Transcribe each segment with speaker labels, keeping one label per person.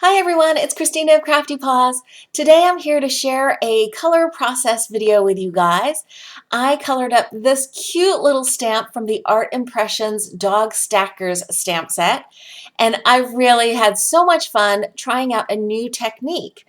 Speaker 1: Hi everyone, it's Christina of CraftyPaws. Today I'm here to share a color process video with you guys. I colored up this cute little stamp from the Art Impressions Dog Stackers stamp set, and I really had so much fun trying out a new technique.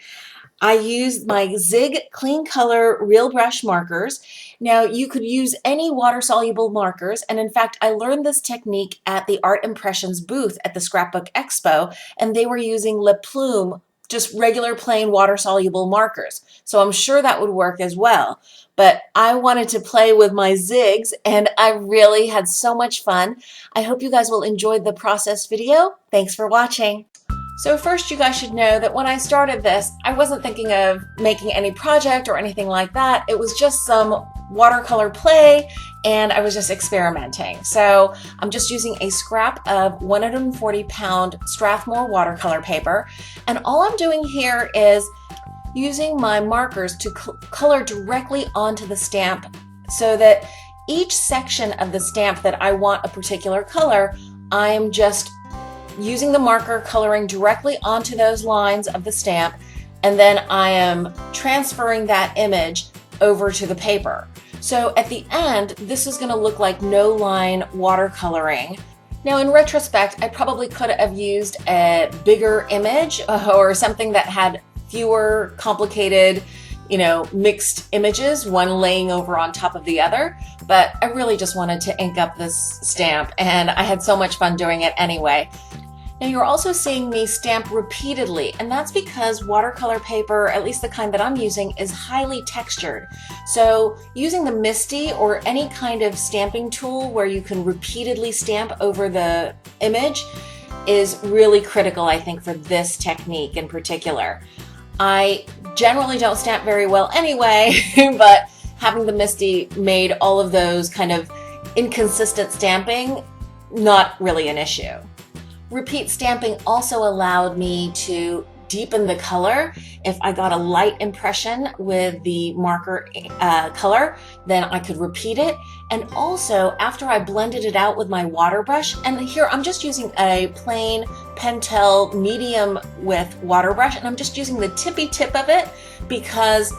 Speaker 1: I used my Zig Clean Color Real Brush markers. Now you could use any water-soluble markers, and in fact I learned this technique at the Art Impressions booth at the Scrapbook Expo, and they were using Le Plume, just regular plain water-soluble markers. So I'm sure that would work as well. But I wanted to play with my Zigs, and I really had so much fun. I hope you guys will enjoy the process video. Thanks for watching. So first, you guys should know that when I started this, I wasn't thinking of making any project or anything like that. It was just some watercolor play, and I was just experimenting. So I'm just using a scrap of 140-pound Strathmore watercolor paper, and all I'm doing here is using my markers to color directly onto the stamp so that each section of the stamp that I want a particular color, I am just using the marker, coloring directly onto those lines of the stamp, and then I am transferring that image over to the paper. So at the end, this is going to look like no line watercoloring. Now in retrospect, I probably could have used a bigger image or something that had fewer complicated, mixed images, one laying over on top of the other, but I really just wanted to ink up this stamp, and I had so much fun doing it anyway. Now you're also seeing me stamp repeatedly, and that's because watercolor paper, at least the kind that I'm using, is highly textured. So using the MISTI or any kind of stamping tool where you can repeatedly stamp over the image is really critical, I think, for this technique in particular. I generally don't stamp very well anyway, but having the MISTI made all of those kind of inconsistent stamping not really an issue. Repeat stamping also allowed me to deepen the color. If I got a light impression with the marker color, then I could repeat it. And also, after I blended it out with my water brush, and here I'm just using a plain Pentel medium width water brush, and I'm just using the tippy tip of it because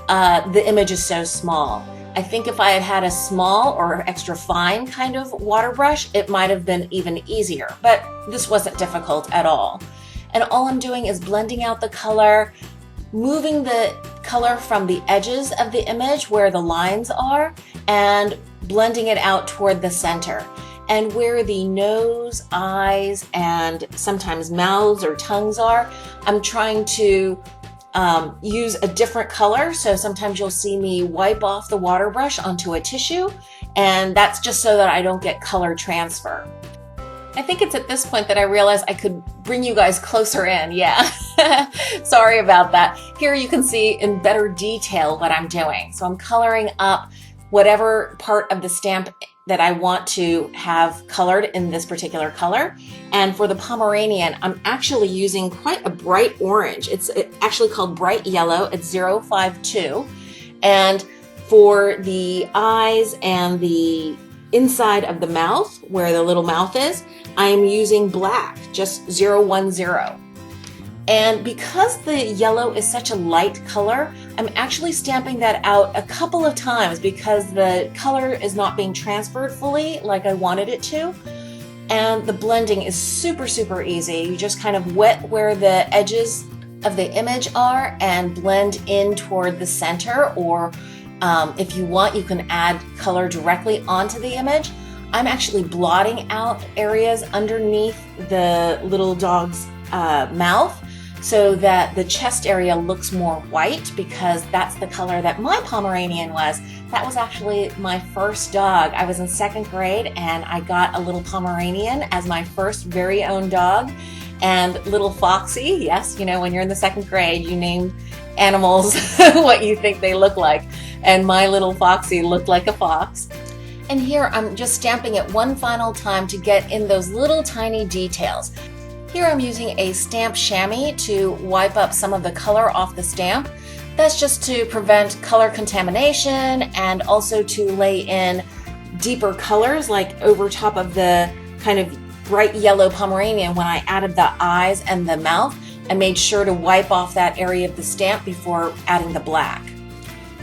Speaker 1: the image is so small. I think if I had had a small or extra fine kind of water brush, it might have been even easier, but this wasn't difficult at all. And all I'm doing is blending out the color, moving the color from the edges of the image where the lines are, and blending it out toward the center. And where the nose, eyes, and sometimes mouths or tongues are, I'm trying to use a different color. So sometimes you'll see me wipe off the water brush onto a tissue, and that's just so that I don't get color transfer. I think it's at this point that I realized I could bring you guys closer in. Yeah, sorry about that. Here you can see in better detail what I'm doing. So I'm coloring up whatever part of the stamp that I want to have colored in this particular color. And for the Pomeranian, I'm actually using quite a bright orange. It's actually called bright yellow. It's 052. And for the eyes and the inside of the mouth, where the little mouth is, I'm using black, just 010. And because the yellow is such a light color, I'm actually stamping that out a couple of times because the color is not being transferred fully like I wanted it to. And the blending is super, super easy. You just kind of wet where the edges of the image are and blend in toward the center, or if you want, you can add color directly onto the image. I'm actually blotting out areas underneath the little dog's mouth so that the chest area looks more white, because that's the color that my Pomeranian was. That was actually my first dog. I was in 2nd grade and I got a little Pomeranian as my first very own dog. And little Foxy, yes, when you're in the 2nd grade, you name animals what you think they look like. And my little Foxy looked like a fox. And here I'm just stamping it one final time to get in those little tiny details. Here I'm using a stamp chamois to wipe up some of the color off the stamp. That's just to prevent color contamination and also to lay in deeper colors, like over top of the kind of bright yellow Pomeranian. When I added the eyes and the mouth, I made sure to wipe off that area of the stamp before adding the black.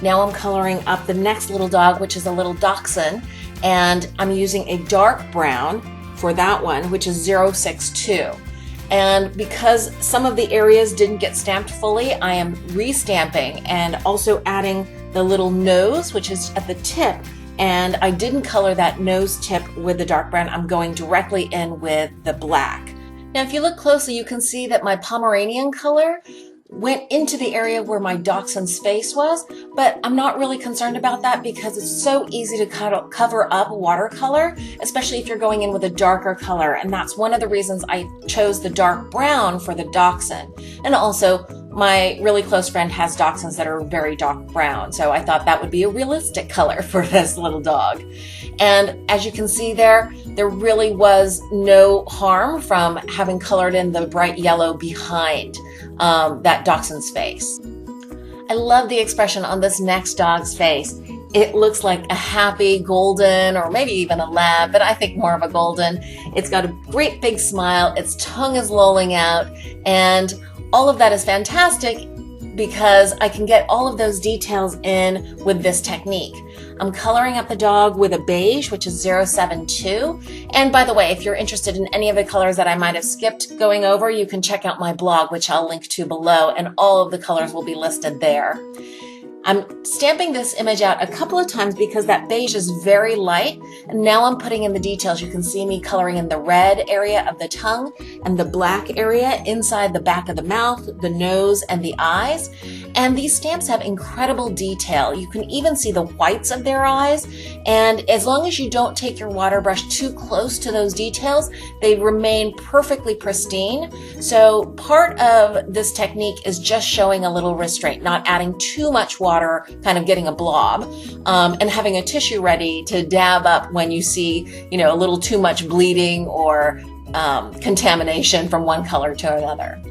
Speaker 1: Now I'm coloring up the next little dog, which is a little dachshund, and I'm using a dark brown for that one, which is 062. And because some of the areas didn't get stamped fully, I am re-stamping and also adding the little nose, which is at the tip. And I didn't color that nose tip with the dark brown. I'm going directly in with the black. Now, if you look closely, you can see that my Pomeranian color went into the area where my dachshund's face was, but I'm not really concerned about that because it's so easy to cover up watercolor, especially if you're going in with a darker color. And that's one of the reasons I chose the dark brown for the dachshund. And also, my really close friend has dachshunds that are very dark brown, so I thought that would be a realistic color for this little dog. And as you can see there really was no harm from having colored in the bright yellow behind that dachshund's face. I love the expression on this next dog's face. It looks like a happy golden, or maybe even a lab, but I think more of a golden. It's got a great big smile, its tongue is lolling out, and all of that is fantastic because I can get all of those details in with this technique. I'm coloring up the dog with a beige, which is 072. And by the way, if you're interested in any of the colors that I might have skipped going over, you can check out my blog, which I'll link to below, and all of the colors will be listed there. I'm stamping this image out a couple of times because that beige is very light, and now I'm putting in the details. You can see me coloring in the red area of the tongue and the black area inside the back of the mouth, the nose, and the eyes. And these stamps have incredible detail. You can even see the whites of their eyes, and as long as you don't take your water brush too close to those details, they remain perfectly pristine. So part of this technique is just showing a little restraint, not adding too much water, kind of getting a blob, and having a tissue ready to dab up when you see, a little too much bleeding or contamination from one color to another.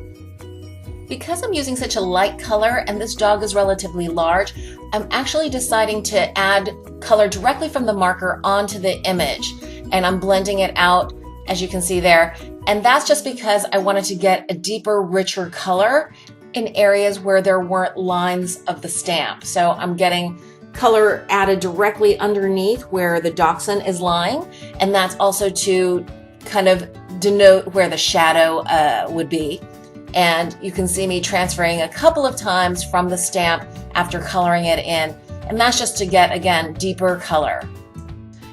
Speaker 1: Because I'm using such a light color and this dog is relatively large, I'm actually deciding to add color directly from the marker onto the image, and I'm blending it out, as you can see there. And that's just because I wanted to get a deeper, richer color in areas where there weren't lines of the stamp. So I'm getting color added directly underneath where the dachshund is lying, and that's also to kind of denote where the shadow would be. And you can see me transferring a couple of times from the stamp after coloring it in, and that's just to get, again, deeper color.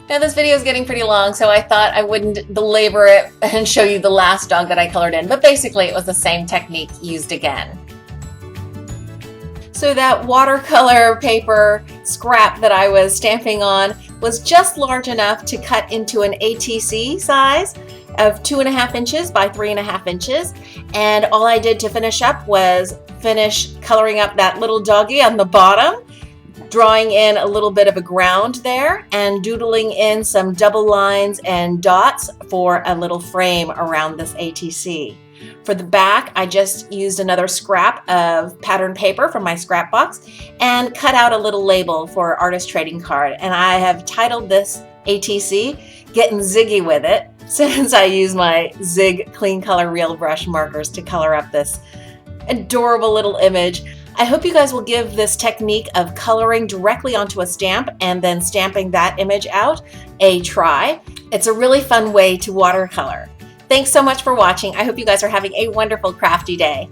Speaker 1: Now this video is getting pretty long, so I thought I wouldn't belabor it and show you the last dog that I colored in, but basically it was the same technique used again. So that watercolor paper scrap that I was stamping on was just large enough to cut into an ATC size of 2.5 inches by 3.5 inches. And all I did to finish up was finish coloring up that little doggy on the bottom, drawing in a little bit of a ground there and doodling in some double lines and dots for a little frame around this ATC. For the back, I just used another scrap of pattern paper from my scrap box and cut out a little label for artist trading card. And I have titled this ATC, Gettin Ziggy with it, since I use my Zig Clean Color Real Brush markers to color up this adorable little image. I hope you guys will give this technique of coloring directly onto a stamp and then stamping that image out a try. It's a really fun way to watercolor. Thanks so much for watching. I hope you guys are having a wonderful crafty day.